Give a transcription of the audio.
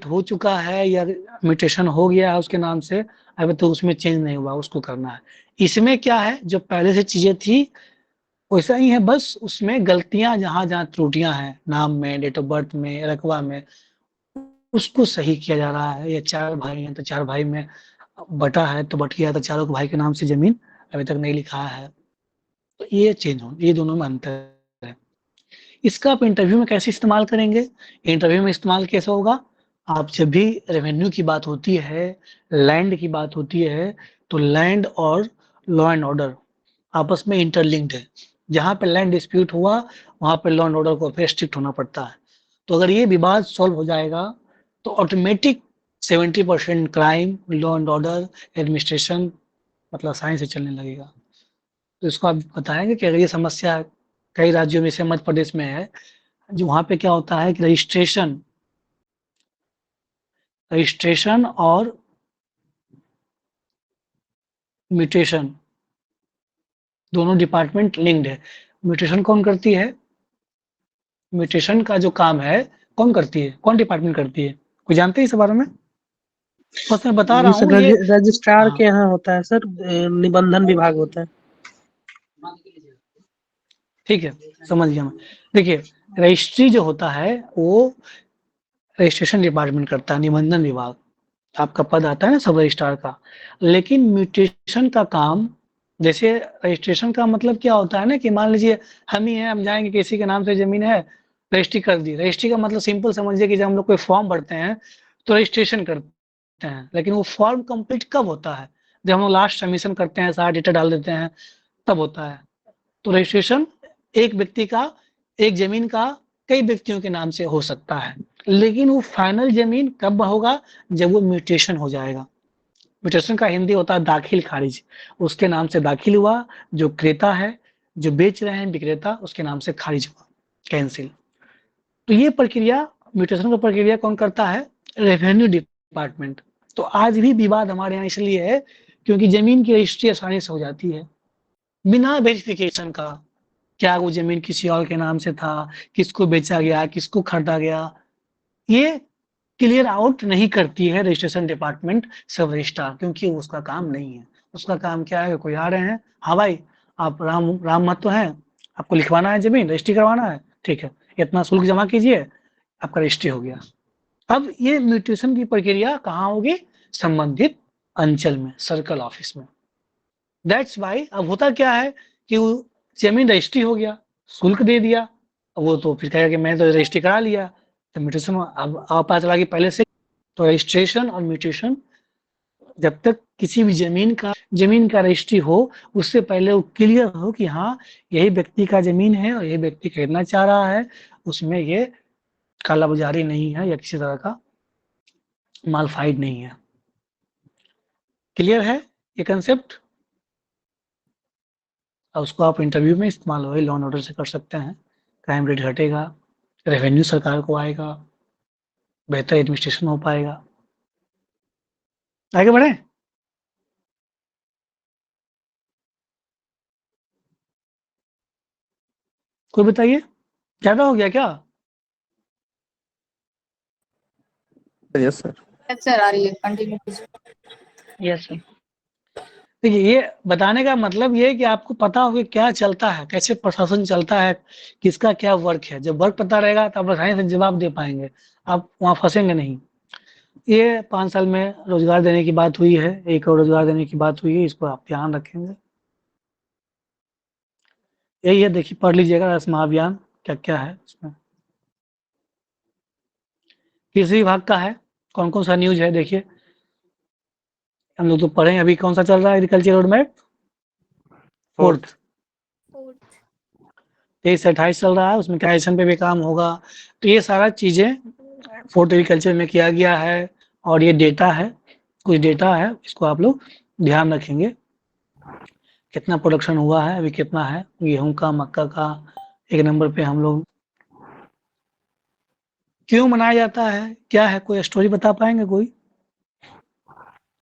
हो चुका है या म्यूटेशन हो गया है उसके नाम से, अभी तो उसमें चेंज नहीं हुआ, उसको करना है। इसमें क्या है, जो पहले से चीजें थी वैसा ही है, बस उसमें गलतियां जहां जहां त्रुटियां हैं नाम में, डेट ऑफ बर्थ में, रकबा में, उसको सही किया जा रहा है। ये 4 भाई हैं तो 4 भाई में बटा है तो बट गया, तो चारों भाई के नाम से जमीन अभी तक नहीं लिखा है, तो ये चेंज हो, ये दोनों में अंतर है। इसका आप इंटरव्यू में कैसे इस्तेमाल करेंगे? इंटरव्यू में इस्तेमाल कैसे होगा? आप जब भी रेवेन्यू की बात होती है, लैंड की बात होती है, तो लैंड और लॉ एंड ऑर्डर आपस में इंटरलिंक्ड है। जहां पे लैंड डिस्प्यूट हुआ वहां पे लॉ एंड ऑर्डर को फिर स्ट्रिक्ट होना पड़ता है। तो अगर ये विवाद सॉल्व हो जाएगा तो automatic 70% crime, law and order, administration मतलब साइंस से चलने लगेगा। तो इसको आप बताएंगे कि अगर ये समस्या कई राज्यों में से मध्य प्रदेश में है, जो वहां पे क्या होता है कि रजिस्ट्रेशन और म्यूटेशन दोनों डिपार्टमेंट लिंक्ड है। म्यूटेशन कौन करती है? म्यूटेशन का जो काम है कौन करती है, कौन डिपार्टमेंट करती है? कोई जानते हैं इस बारे में? बस मैं बता रहा ये सर हूँ ये। रजिस्ट्रार हाँ, के यहाँ होता है सर, निबंधन विभाग होता है। ठीक है, समझ गया मैं। देखिए, रजिस्ट्री जो होता है वो रजिस्ट्रेशन डिपार्टमेंट करता है, निबंधन विभाग, आपका पद आता है ना सब रजिस्ट्रार का। लेकिन म्यूटेशन का काम, जैसे रजिस्ट्रेशन का मतलब क्या होता है ना कि मान लीजिए हम ही हैं, हम जाएंगे किसी के नाम से जमीन है, रजिस्ट्री कर दी। रजिस्ट्री का मतलब सिंपल समझिए कि जब हम लोग कोई फॉर्म भरते हैं तो रजिस्ट्रेशन करते हैं, लेकिन वो फॉर्म कंप्लीट कब होता है? जब हम लोग लास्ट सबमिशन करते हैं, सारा डेटा डाल देते हैं, तब होता है। तो रजिस्ट्रेशन एक व्यक्ति का, एक जमीन का कई व्यक्तियों के नाम से हो सकता है, लेकिन वो फाइनल जमीन कब होगा? जब वो म्यूटेशन हो जाएगा। म्यूटेशन का हिंदी होता है दाखिल खारिज। उसके नाम से दाखिल हुआ, जो क्रेता है, जो बेच रहे हैं विक्रेता, उसके नाम से खारिज हुआ, कैंसिल। तो ये प्रक्रिया, म्यूटेशन का प्रक्रिया कौन करता है? Revenue department. तो आज भी विवाद हमारे यहाँ इसलिए है क्योंकि जमीन की रजिस्ट्री आसानी से हो जाती है बिना वेरिफिकेशन का। क्या वो जमीन किसी और के नाम से था, किसको बेचा गया, किसको खरीदा गया, ये क्लियर आउट नहीं करती है रजिस्ट्रेशन डिपार्टमेंट सब रजिस्ट्रार, क्योंकि उसका काम नहीं है। उसका काम क्या है? कोई आ रहे हैं, हाँ भाई आप राम राम महतो हैं, आपको लिखवाना है जमीन, रजिस्ट्री करवाना है, ठीक है, इतना शुल्क जमा कीजिए, आपका रजिस्ट्री हो गया। अब ये म्यूटेशन की प्रक्रिया कहाँ होगी? संबंधित अंचल में, सर्कल ऑफिस में। दैट्स वाई अब होता क्या है कि वो जमीन रजिस्ट्री हो गया, शुल्क दे दिया, वो तो फिर कहेगा कि मैंने तो रजिस्ट्री करा लिया, तो म्यूटेशन अब पता चला कि पहले से। तो रजिस्ट्रेशन और म्यूटेशन, जब तक किसी भी जमीन का रजिस्ट्री हो, उससे पहले वो क्लियर हो कि हाँ यही व्यक्ति का जमीन है और यही व्यक्ति खरीदना चाह रहा है, उसमें ये कालाबाजारी नहीं है या किसी तरह का मालफाइड नहीं है। क्लियर है ये कंसेप्ट? और उसको आप इंटरव्यू में इस्तेमाल हो लॉ एंड ऑर्डर से कर सकते हैं। क्राइम रेट घटेगा, रेवेन्यू सरकार को आएगा, बेहतर एडमिनिस्ट्रेशन हो पाएगा। आगे बढ़े। कोई बताइए, ज्यादा हो गया क्या? Yes sir. सर आ रही है, कंटिन्यू कीजिए। Yes sir. देखिए, ये बताने का मतलब ये है कि आपको पता हो कि क्या चलता है, कैसे प्रशासन चलता है, किसका क्या वर्क है। जब वर्क पता रहेगा तो आप आसानी से जवाब दे पाएंगे, आप वहाँ फंसेंगे नहीं। ये 5 साल में रोजगार देने की बात हुई है, 1 करोड़ रोजगार देने की बात हुई है, इसको आप ध्यान रखेंगे। यही है, देखिए पढ़ लीजिएगा रस महाअभियान क्या क्या है इसमें, किस विभाग का है, कौन कौन सा न्यूज है। देखिए हम लोग तो पढ़े, अभी कौन सा चल रहा है एग्रीकल्चर रोड मैप? फोर्थ। 23 से 28 चल रहा है, उसमें क्या एक्शन पे भी काम होगा। तो ये सारा चीजें फोर्थ एग्रीकल्चर में किया गया है। और ये डेटा है, कुछ डेटा है, इसको आप लोग ध्यान रखेंगे। कितना प्रोडक्शन हुआ है, अभी कितना है गेहूं का, मक्का का, 1 नंबर पे हम लोग। क्यों मनाया जाता है, क्या है, कोई स्टोरी बता पाएंगे कोई?